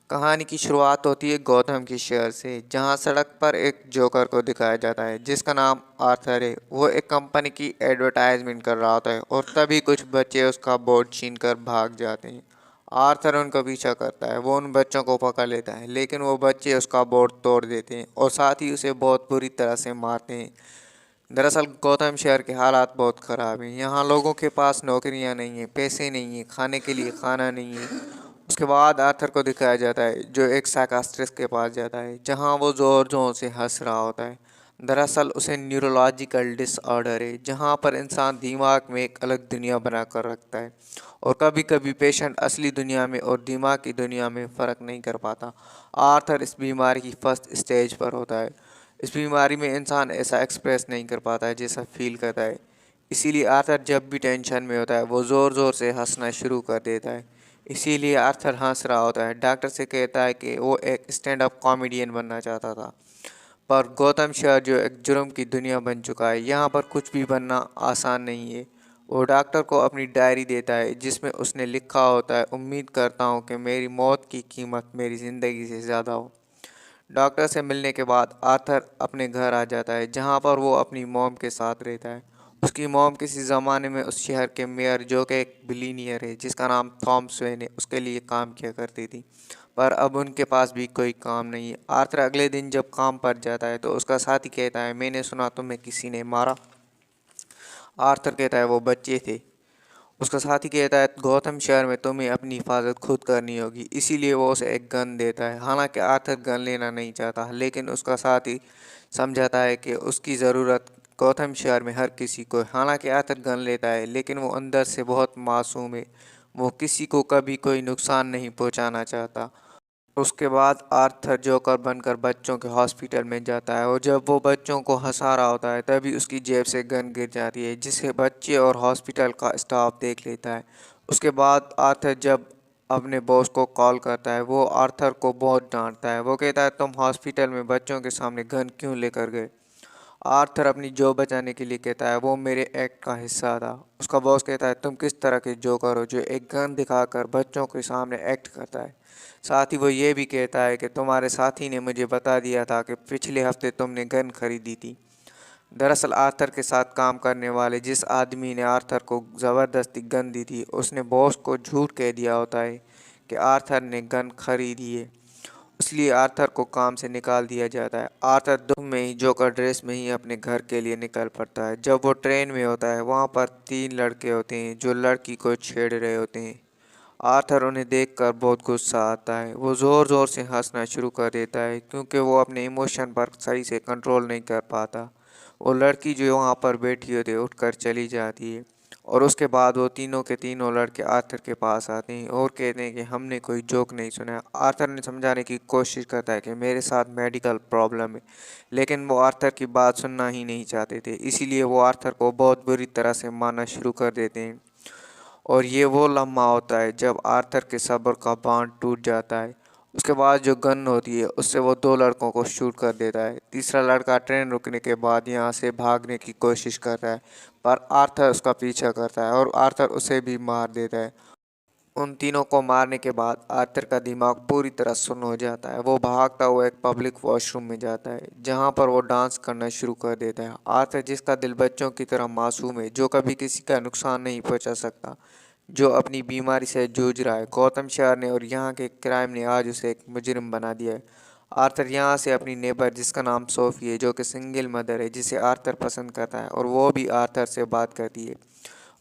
कहानी की शुरुआत होती है गौतम के शहर से, जहां सड़क पर एक जोकर को दिखाया जाता है जिसका नाम आर्थर है। वो एक कंपनी की एडवर्टाइजमेंट कर रहा होता है और तभी कुछ बच्चे उसका बोर्ड छीनकर भाग जाते हैं। आर्थर उनका पीछा करता है, वो उन बच्चों को पकड़ लेता है, लेकिन वो बच्चे उसका बोर्ड तोड़ देते हैं और साथ ही उसे बहुत बुरी तरह से मारते हैं। दरअसल गौतम शहर के हालात बहुत ख़राब हैं। यहाँ लोगों के पास नौकरियाँ नहीं हैं, पैसे नहीं हैं, खाने के लिए खाना नहीं है। उसके बाद आर्थर को दिखाया जाता है जो एक साइकाट्रिस्ट के पास जाता है, जहाँ वो ज़ोर ज़ोर से हंस रहा होता है। दरअसल उसे न्यूरोलॉजिकल डिसऑर्डर है, जहाँ पर इंसान दिमाग में एक अलग दुनिया बना कर रखता है और कभी कभी पेशेंट असली दुनिया में और दिमाग की दुनिया में फ़र्क नहीं कर पाता। आर्थर इस बीमारी की फर्स्ट स्टेज पर होता है। इस बीमारी में इंसान ऐसा एक्सप्रेस नहीं कर पाता है जैसा फील करता है। इसीलिए आर्थर जब भी टेंशन में होता है वो ज़ोर ज़ोर से हंसना शुरू कर देता है। इसीलिए आर्थर हंस रहा होता है। डॉक्टर से कहता है कि वो एक स्टैंड अप कॉमेडियन बनना चाहता था, पर गौतम शहर जो एक जुर्म की दुनिया बन चुका है, यहाँ पर कुछ भी बनना आसान नहीं है। वो डॉक्टर को अपनी डायरी देता है जिसमें उसने लिखा होता है, उम्मीद करता हूँ कि मेरी मौत की कीमत मेरी ज़िंदगी से ज़्यादा हो। डॉक्टर से मिलने के बाद आर्थर अपने घर आ जाता है, जहाँ पर वो अपनी मॉम के साथ रहता है। उसकी मॉम किसी ज़माने में उस शहर के मेयर, जो कि एक बिलीनियर है जिसका नाम थॉम स्वेन है, उसके लिए काम किया करती थी, पर अब उनके पास भी कोई काम नहीं है। आर्थर अगले दिन जब काम पर जाता है तो उसका साथी कहता है, मैंने सुना तुम्हें किसी ने मारा। आर्थर कहता है वो बच्चे थे। उसका साथी कहता है गौतम शहर में तुम्हें अपनी हिफाजत खुद करनी होगी, इसीलिए वो उसे एक गन देता है। हालांकि आर्थर गन लेना नहीं चाहता, लेकिन उसका साथी समझाता है कि उसकी ज़रूरत गौतम शहर में हर किसी को है। हालांकि आर्थर गन लेता है, लेकिन वो अंदर से बहुत मासूम है। वो किसी को कभी कोई नुकसान नहीं पहुंचाना चाहता। उसके बाद आर्थर जोकर बनकर बच्चों के हॉस्पिटल में जाता है और जब वो बच्चों को हंसा रहा होता है तभी उसकी जेब से गन गिर जाती है, जिसे बच्चे और हॉस्पिटल का स्टाफ देख लेता है। उसके बाद आर्थर जब अपने बॉस को कॉल करता है, वो आर्थर को बहुत डांटता है। वो कहता है तुम हॉस्पिटल में बच्चों के सामने गन क्यों लेकर गए। आर्थर अपनी जॉब बचाने के लिए कहता है वो मेरे एक्ट का हिस्सा था। उसका बॉस कहता है तुम किस तरह के जोकर हो जो एक गन दिखाकर बच्चों के सामने एक्ट करता है। साथ ही वो ये भी कहता है कि तुम्हारे साथी ने मुझे बता दिया था कि पिछले हफ्ते तुमने गन खरीदी थी। दरअसल आर्थर के साथ काम करने वाले जिस आदमी ने आर्थर को ज़बरदस्ती गन दी थी, उसने बॉस को झूठ कह दिया होता है कि आर्थर ने गन खरीदी है, इसलिए आर्थर को काम से निकाल दिया जाता है। आर्थर दुख में ही जोकर ड्रेस में ही अपने घर के लिए निकल पड़ता है। जब वो ट्रेन में होता है, वहाँ पर तीन लड़के होते हैं जो लड़की को छेड़ रहे होते हैं। आर्थर उन्हें देखकर बहुत गुस्सा आता है। वो ज़ोर ज़ोर से हंसना शुरू कर देता है क्योंकि वो अपने इमोशन पर सही से कंट्रोल नहीं कर पाता। वो लड़की जो वहाँ पर बैठी होती है उठकर चली जाती है और उसके बाद वो तीनों के तीनों लड़के आर्थर के पास आते हैं और कहते हैं कि हमने कोई जोक नहीं सुना। आर्थर ने समझाने की कोशिश करता है कि मेरे साथ मेडिकल प्रॉब्लम है, लेकिन वो आर्थर की बात सुनना ही नहीं चाहते थे। इसीलिए वो आर्थर को बहुत बुरी तरह से मारना शुरू कर देते हैं और ये वो लम्हा होता है जब आर्थर के सब्र का बांध टूट जाता है। उसके बाद जो गन होती है उससे वो दो लड़कों को शूट कर देता है। तीसरा लड़का ट्रेन रुकने के बाद यहाँ से भागने की कोशिश करता है, पर आर्थर उसका पीछा करता है और आर्थर उसे भी मार देता है। उन तीनों को मारने के बाद आर्थर का दिमाग पूरी तरह सुन्न हो जाता है। वो भागता हुआ एक पब्लिक वॉशरूम में जाता है, जहाँ पर वो डांस करना शुरू कर देता है। आर्थर, जिसका दिल बच्चों की तरह मासूम है, जो कभी किसी का नुकसान नहीं पहुँचा सकता, जो अपनी बीमारी से जूझ रहा है, गौतम शहर ने और यहाँ के क्राइम ने आज उसे एक मुजरिम बना दिया है। आर्थर यहाँ से अपनी नेबर, जिसका नाम सोफी है, जो कि सिंगल मदर है, जिसे आर्थर पसंद करता है और वो भी आर्थर से बात करती है,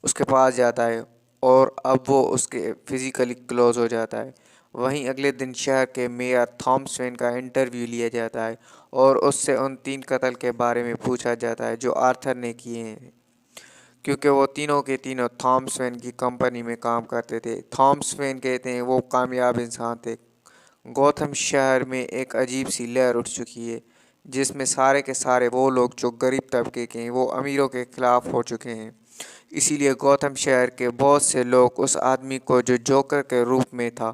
उसके पास जाता है और अब वो उसके फिज़िकली क्लोज हो जाता है। वहीं अगले दिन शहर के मेयर थॉम स्वेन का इंटरव्यू लिया जाता है और उससे उन तीन कत्ल के बारे में पूछा जाता है जो आर्थर ने किए हैं, क्योंकि वो तीनों के तीनों थॉम स्वेन की कंपनी में काम करते थे। थॉम स्वेन कहते हैं वो कामयाब इंसान थे। गौतम शहर में एक अजीब सी लहर उठ चुकी है, जिसमें सारे के सारे वो लोग जो गरीब तबके के हैं वो अमीरों के खिलाफ हो चुके हैं। इसीलिए गौतम शहर के बहुत से लोग उस आदमी को जो जोकर के रूप में था,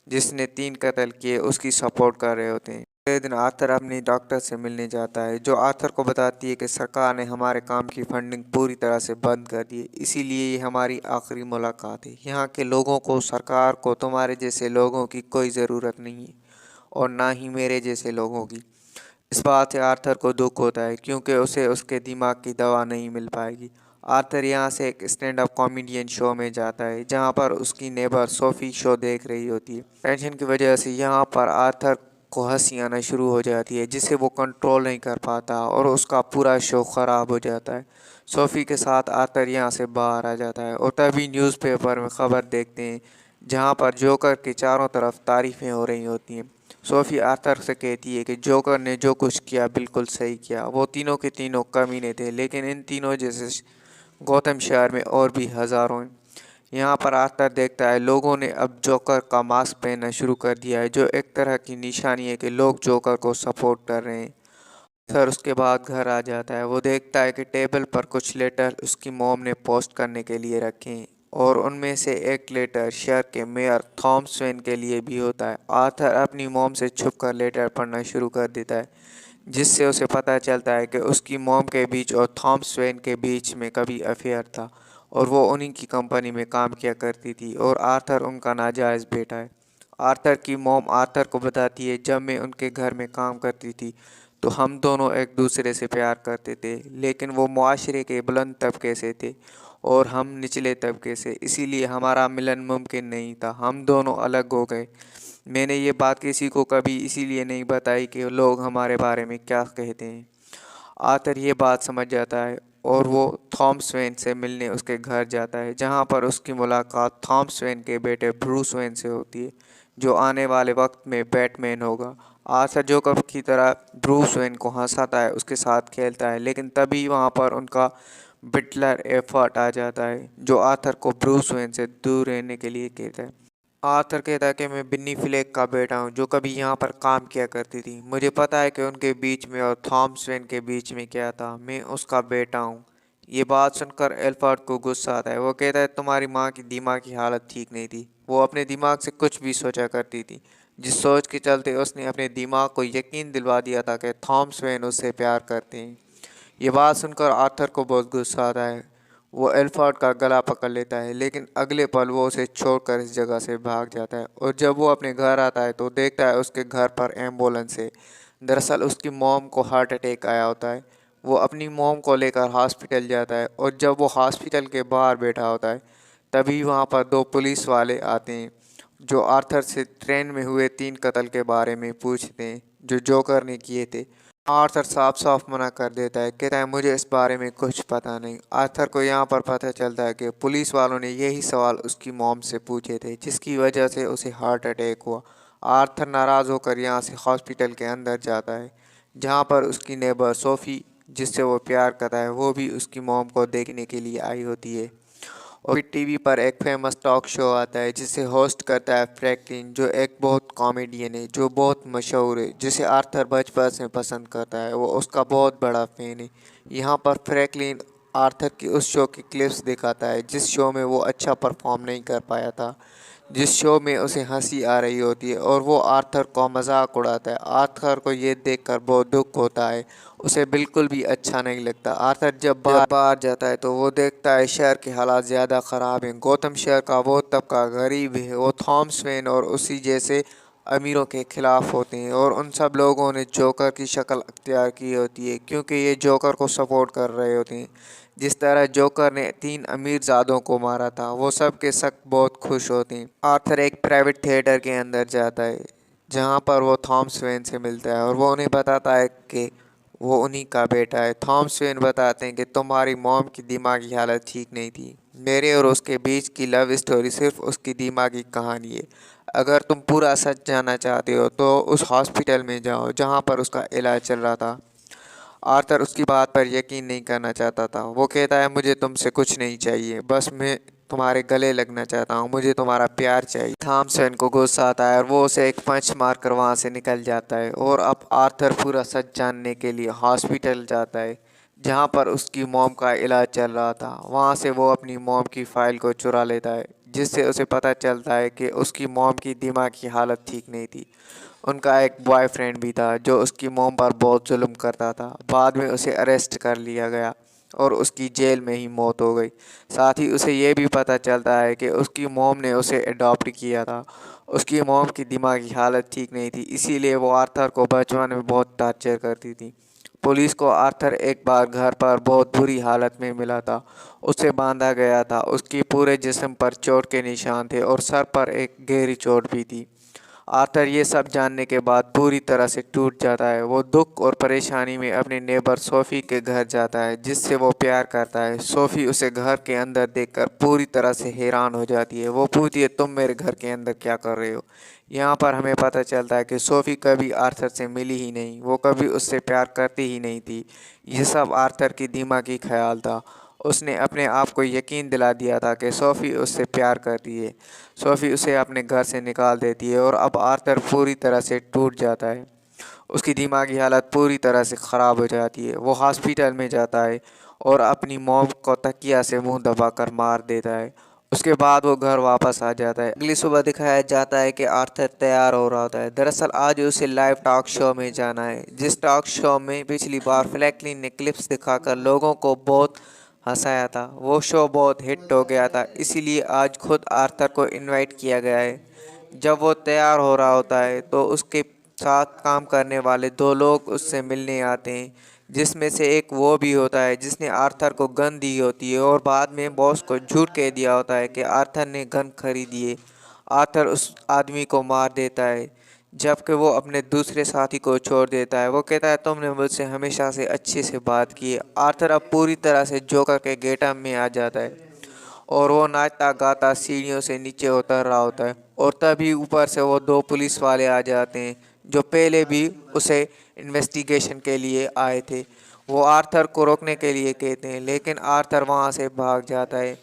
जिसने तीन कत्ल किए, उसकी सपोर्ट कर रहे होते हैं। अगले दिन आर्थर अपनी डॉक्टर से मिलने जाता है, जो आर्थर को बताती है कि सरकार ने हमारे काम की फंडिंग पूरी तरह से बंद कर दी है, इसीलिए ये हमारी आखिरी मुलाकात है। यहाँ के लोगों को, सरकार को तुम्हारे जैसे लोगों की कोई ज़रूरत नहीं है, और ना ही मेरे जैसे लोगों की। इस बात से आर्थर को दुख होता है, क्योंकि उसे उसके दिमाग की दवा नहीं मिल पाएगी। आर्थर यहाँ से एक स्टैंड अप कॉमेडियन शो में जाता है, जहाँ पर उसकी नेबर सोफ़ी शो देख रही होती है। टेंशन की वजह से यहाँ पर आर्थर को हंसी आना शुरू हो जाती है, जिसे वो कंट्रोल नहीं कर पाता और उसका पूरा शो ख़राब हो जाता है। सोफ़ी के साथ आर्थर यहाँ से बाहर आ जाता है और तभी न्यूज़पेपर में ख़बर देखते हैं, जहाँ पर जोकर के चारों तरफ तारीफ़ें हो रही होती हैं। सोफ़ी आर्थर से कहती है कि जोकर ने जो कुछ किया बिल्कुल सही किया। वो तीनों के तीनों कमीने थे, लेकिन इन तीनों जैसे गौतम शहर में और भी हज़ारों हैं। यहाँ पर आर्थर देखता है लोगों ने अब जोकर का मास्क पहनना शुरू कर दिया है, जो एक तरह की निशानी है कि लोग जोकर को सपोर्ट कर रहे हैं। सर उसके बाद घर आ जाता है। वो देखता है कि टेबल पर कुछ लेटर उसकी मॉम ने पोस्ट करने के लिए रखे हैं, और उनमें से एक लेटर शहर के मेयर थॉमस वेन के लिए भी होता है। आर्थर अपनी मॉम से छुपकर लेटर पढ़ना शुरू कर देता है, जिससे उसे पता चलता है कि उसकी मॉम के बीच और थॉमस वेन के बीच में कभी अफेयर था, और वो उन्हीं की कंपनी में काम किया करती थी, और आर्थर उनका नाजायज़ बेटा है। आर्थर की मॉम आर्थर को बताती है, जब मैं उनके घर में काम करती थी तो हम दोनों एक दूसरे से प्यार करते थे, लेकिन वो मुआशरे के बुलंद तबके से थे और हम निचले तबके से, इसीलिए हमारा मिलन मुमकिन नहीं था। हम दोनों अलग हो गए। मैंने ये बात किसी को कभी इसीलिए नहीं बताई कि लोग हमारे बारे में क्या कहते हैं। आर्थर ये बात समझ जाता है और वो थॉमस वेन से मिलने उसके घर जाता है, जहाँ पर उसकी मुलाकात थॉमस वेन के बेटे ब्रूस वेन से होती है, जो आने वाले वक्त में बैटमैन होगा। आर्थर जोकर की तरह ब्रूस वेन को हंसाता है, उसके साथ खेलता है, लेकिन तभी वहाँ पर उनका बिटलर एफर्ट आ जाता है, जो आर्थर को ब्रूस वेन से दूर रहने के लिए कहता है। आर्थर कहता है कि मैं बिन्नी फ्लेक का बेटा हूँ, जो कभी यहाँ पर काम किया करती थी। मुझे पता है कि उनके बीच में और थॉमस वेन के बीच में क्या था। मैं उसका बेटा हूँ। ये बात सुनकर एल्फर्ड को गुस्सा आता है। वो कहता है तुम्हारी माँ की दिमाग की हालत ठीक नहीं थी। वो अपने दिमाग से कुछ भी सोचा करती थी, जिस सोच के चलते उसने अपने दिमाग को यकीन दिलवा दिया था कि थॉमस वेन उससे प्यार करते हैं। ये बात सुनकर आर्थर को बहुत गुस्सा आता है। वो एल्फर्ड का गला पकड़ लेता है, लेकिन अगले पल वो उसे छोड़कर इस जगह से भाग जाता है। और जब वो अपने घर आता है तो देखता है उसके घर पर एम्बुलेंस है। दरअसल उसकी मॉम को हार्ट अटैक आया होता है। वो अपनी मॉम को लेकर हॉस्पिटल जाता है, और जब वो हॉस्पिटल के बाहर बैठा होता है तभी वहाँ पर दो पुलिस वाले आते हैं, जो आर्थर से ट्रेन में हुए 3 कत्ल के बारे में पूछते हैं, जो जोकर ने किए थे। आर्थर साफ साफ मना कर देता है, कहता है मुझे इस बारे में कुछ पता नहीं। आर्थर को यहाँ पर पता चलता है कि पुलिस वालों ने यही सवाल उसकी मॉम से पूछे थे, जिसकी वजह से उसे हार्ट अटैक हुआ। आर्थर नाराज़ होकर यहाँ से हॉस्पिटल के अंदर जाता है, जहाँ पर उसकी नेबर सोफ़ी, जिससे वो प्यार करता है, वो भी उसकी मॉम को देखने के लिए आई होती है। और फिर टीवी पर एक फेमस टॉक शो आता है, जिसे होस्ट करता है फ्रैंकलिन, जो एक बहुत कॉमेडियन है, जो बहुत मशहूर है, जिसे आर्थर बचपन से पसंद करता है। वो उसका बहुत बड़ा फ़ैन है। यहाँ पर फ्रैंकलिन आर्थर की उस शो की क्लिप्स दिखाता है, जिस शो में वो अच्छा परफॉर्म नहीं कर पाया था, जिस शो में उसे हंसी आ रही होती है, और वो आर्थर को मजाक उड़ाता है। आर्थर को ये देखकर बहुत दुख होता है। उसे बिल्कुल भी अच्छा नहीं लगता। आर्थर जब बाहर जाता है तो वो देखता है शहर के हालात ज़्यादा ख़राब हैं। गौतम शहर का वो तबका गरीब है, वो थॉमस वेन और उसी जैसे अमीरों के खिलाफ होते हैं, और उन सब लोगों ने जोकर की शक्ल अख्तियार की होती है, क्योंकि ये जोकर को सपोर्ट कर रहे होते हैं। जिस तरह जोकर ने 3 अमीरजादों को मारा था, वो सब के सब बहुत खुश होते हैं। आर्थर एक प्राइवेट थिएटर के अंदर जाता है, जहाँ पर वो थॉमस वेन से मिलता है, और वो उन्हें बताता है कि वो उन्हीं का बेटा है। थॉमस वेन बताते हैं कि तुम्हारी मॉम की दिमागी हालत ठीक नहीं थी। मेरे और उसके बीच की लव स्टोरी सिर्फ उसकी दिमागी कहानी है। अगर तुम पूरा सच जानना चाहते हो तो उस हॉस्पिटल में जाओ जहाँ पर उसका इलाज चल रहा था। आर्थर उसकी बात पर यकीन नहीं करना चाहता था। वो कहता है मुझे तुमसे कुछ नहीं चाहिए, बस मैं तुम्हारे गले लगना चाहता हूँ, मुझे तुम्हारा प्यार चाहिए। थॉमसन को गुस्सा आता है और वो उसे एक पंच मारकर वहाँ से निकल जाता है। और अब आर्थर पूरा सच जानने के लिए हॉस्पिटल जाता है, जहाँ पर उसकी मॉम का इलाज चल रहा था। वहाँ से वो अपनी मॉम की फ़ाइल को चुरा लेता है, जिससे उसे पता चलता है कि उसकी मॉम की दिमाग की हालत ठीक नहीं थी। उनका एक बॉयफ्रेंड भी था जो उसकी मॉम पर बहुत जुल्म करता था। बाद में उसे अरेस्ट कर लिया गया और उसकी जेल में ही मौत हो गई। साथ ही उसे ये भी पता चलता है कि उसकी मॉम ने उसे अडॉप्ट किया था। उसकी मॉम की दिमागी हालत ठीक नहीं थी, इसीलिए वो आर्थर को बचपन में बहुत टॉर्चर करती थी। पुलिस को आर्थर एक बार घर पर बहुत बुरी हालत में मिला था। उसे बांधा गया था, उसकी पूरे जिस्म पर चोट के निशान थे और सर पर एक गहरी चोट भी थी। आर्थर ये सब जानने के बाद पूरी तरह से टूट जाता है। वो दुख और परेशानी में अपने नेबर सोफ़ी के घर जाता है, जिससे वो प्यार करता है। सोफ़ी उसे घर के अंदर देखकर पूरी तरह से हैरान हो जाती है। वो पूछती है, तुम मेरे घर के अंदर क्या कर रहे हो? यहाँ पर हमें पता चलता है कि सोफ़ी कभी आर्थर से मिली ही नहीं, वो कभी उससे प्यार करती ही नहीं थी। ये सब आर्थर की दिमागी ख्याल था। उसने अपने आप को यकीन दिला दिया था कि सोफ़ी उससे प्यार करती है। सोफ़ी उसे अपने घर से निकाल देती है और अब आर्थर पूरी तरह से टूट जाता है। उसकी दिमागी हालत पूरी तरह से ख़राब हो जाती है। वो हॉस्पिटल में जाता है और अपनी मॉम को तकिया से मुंह दबाकर मार देता है। उसके बाद वो घर वापस आ जाता है। अगली सुबह दिखाया जाता है कि आर्थर तैयार हो रहा होता है। दरअसल आज उसे लाइव टॉक शो में जाना है, जिस टॉक शो में पिछली बार फ्रैंकलिन ने क्लिप्स दिखाकर लोगों को बहुत हंसाया था। वो शो बहुत हिट हो गया था, इसीलिए आज खुद आर्थर को इनवाइट किया गया है। जब वो तैयार हो रहा होता है तो उसके साथ काम करने वाले दो लोग उससे मिलने आते हैं, जिसमें से एक वो भी होता है जिसने आर्थर को गन दी होती है और बाद में बॉस को झूठ कह दिया होता है कि आर्थर ने गन खरीदी है। आर्थर उस आदमी को मार देता है, जबकि वो अपने दूसरे साथी को छोड़ देता है। वो कहता है, तुमने मुझसे हमेशा से अच्छे से बात की है। आर्थर अब पूरी तरह से जोकर के गेटअप में आ जाता है और वो नाचता गाता सीढ़ियों से नीचे उतर रहा होता है और तभी ऊपर से वो दो पुलिस वाले आ जाते हैं जो पहले भी उसे इन्वेस्टिगेशन के लिए आए थे। वो आर्थर को रोकने के लिए कहते हैं, लेकिन आर्थर वहाँ से भाग जाता है।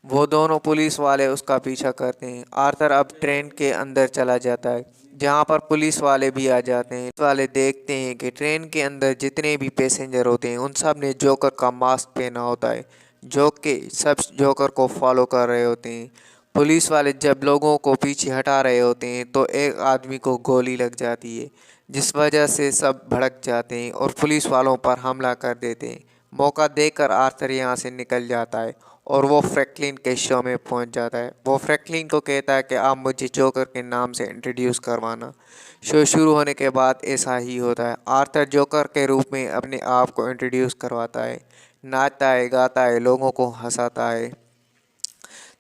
वो दोनों पुलिस वाले उसका पीछा करते हैं। आर्थर अब ट्रेन के अंदर चला जाता है, जहाँ पर पुलिस वाले भी आ जाते हैं। पुलिस वाले देखते हैं कि ट्रेन के अंदर जितने भी पैसेंजर होते हैं उन सब ने जोकर का मास्क पहना होता है, जो कि सब जोकर को फॉलो कर रहे होते हैं। पुलिस वाले जब लोगों को पीछे हटा रहे होते हैं तो एक आदमी को गोली लग जाती है, जिस वजह से सब भड़क जाते हैं और पुलिस वालों पर हमला कर देते हैं। मौका देकर आर्थर यहाँ से निकल जाता है और वो फ्रैंकलिन के शो में पहुंच जाता है। वो फ्रैंकलिन को कहता है कि आप मुझे जोकर के नाम से इंट्रोड्यूस करवाना। शो शुरू होने के बाद ऐसा ही होता है। आर्थर जोकर के रूप में अपने आप को इंट्रोड्यूस करवाता है, नाचता है, गाता है, लोगों को हंसाता है।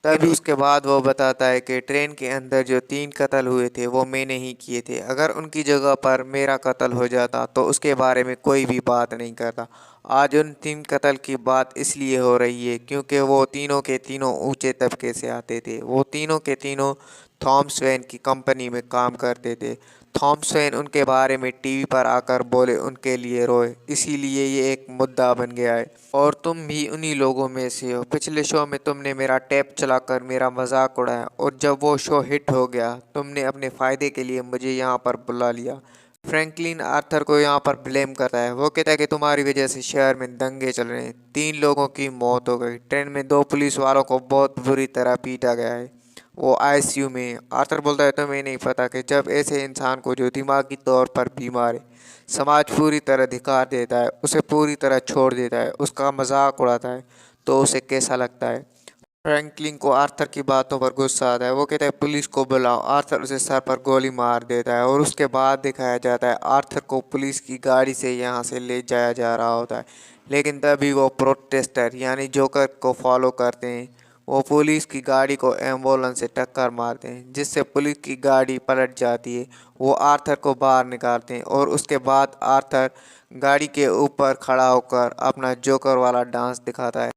तभी उसके बाद वो बताता है कि ट्रेन के अंदर जो 3 कत्ल हुए थे वो मैंने ही किए थे। अगर उनकी जगह पर मेरा कत्ल हो जाता तो उसके बारे में कोई भी बात नहीं करता। आज उन 3 कत्ल की बात इसलिए हो रही है क्योंकि वो तीनों के तीनों ऊंचे तबके से आते थे। वो तीनों के तीनों थॉमस वेन की कंपनी में काम करते थे। थॉमस वेन उनके बारे में टीवी पर आकर बोले, उनके लिए रोए, इसीलिए ये एक मुद्दा बन गया है। और तुम भी उन्हीं लोगों में से हो। पिछले शो में तुमने मेरा टैप चलाकर मेरा मजाक उड़ाया और जब वो शो हिट हो गया तुमने अपने फ़ायदे के लिए मुझे यहाँ पर बुला लिया। फ्रैंकलिन आर्थर को यहाँ पर ब्लेम करता है। वो कहता है कि तुम्हारी वजह से शहर में दंगे चल रहे हैं, 3 लोगों की मौत हो गई, ट्रेन में 2 पुलिस वालों को बहुत बुरी तरह पीटा गया है, वो आईसीयू में है। आर्थर बोलता है, तुम्हें नहीं पता कि जब ऐसे इंसान को जो दिमागी तौर पर बीमार है समाज पूरी तरह धिक्कार देता है, उसे पूरी तरह छोड़ देता है, उसका मजाक उड़ाता है, तो उसे कैसा लगता है। फ्रैंकलिन को आर्थर की बातों पर गुस्सा आता है। वो कहता है, पुलिस को बुलाओ। आर्थर उसे सर पर गोली मार देता है और उसके बाद दिखाया जाता है आर्थर को पुलिस की गाड़ी से यहाँ से ले जाया जा रहा होता है। लेकिन तभी वो प्रोटेस्टर यानी जोकर को फॉलो करते हैं। वो पुलिस की गाड़ी को एम्बुलेंस से टक्कर मारते हैं, जिससे पुलिस की गाड़ी पलट जाती है। वो आर्थर को बाहर निकालते हैं और उसके बाद आर्थर गाड़ी के ऊपर खड़ा होकर अपना जोकर वाला डांस दिखाता है।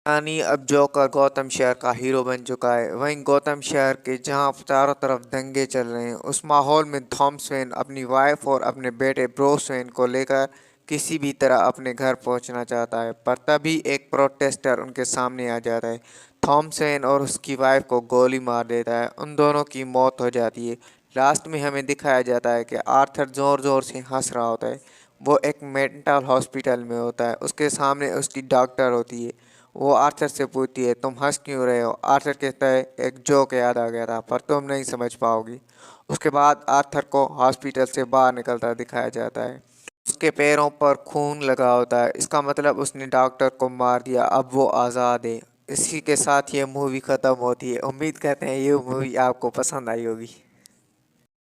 यानी अब जोकर गौतम शहर का हीरो बन चुका है। वहीं गौतम शहर के जहां चारों तरफ दंगे चल रहे हैं, उस माहौल में थॉमस वेन अपनी वाइफ और अपने बेटे ब्रूस वेन को लेकर किसी भी तरह अपने घर पहुंचना चाहता है, पर तभी एक प्रोटेस्टर उनके सामने आ जाता है। थॉमस वेन और उसकी वाइफ को गोली मार देता है। उन दोनों की मौत हो जाती है। लास्ट में हमें दिखाया जाता है कि आर्थर ज़ोर ज़ोर से हंस रहा होता है। वो एक मेंटल हॉस्पिटल में होता है, उसके सामने उसकी डॉक्टर होती है। वो आर्थर से पूछती है तुम हंस क्यों रहे हो। आर्थर कहता है एक जोक याद आ गया था पर तुम नहीं समझ पाओगी। उसके बाद आर्थर को हॉस्पिटल से बाहर निकलता दिखाया जाता है। उसके पैरों पर खून लगा होता है, इसका मतलब उसने डॉक्टर को मार दिया, अब वो आज़ाद है। इसी के साथ ये मूवी ख़त्म होती है। उम्मीद करते हैं ये मूवी आपको पसंद आई होगी।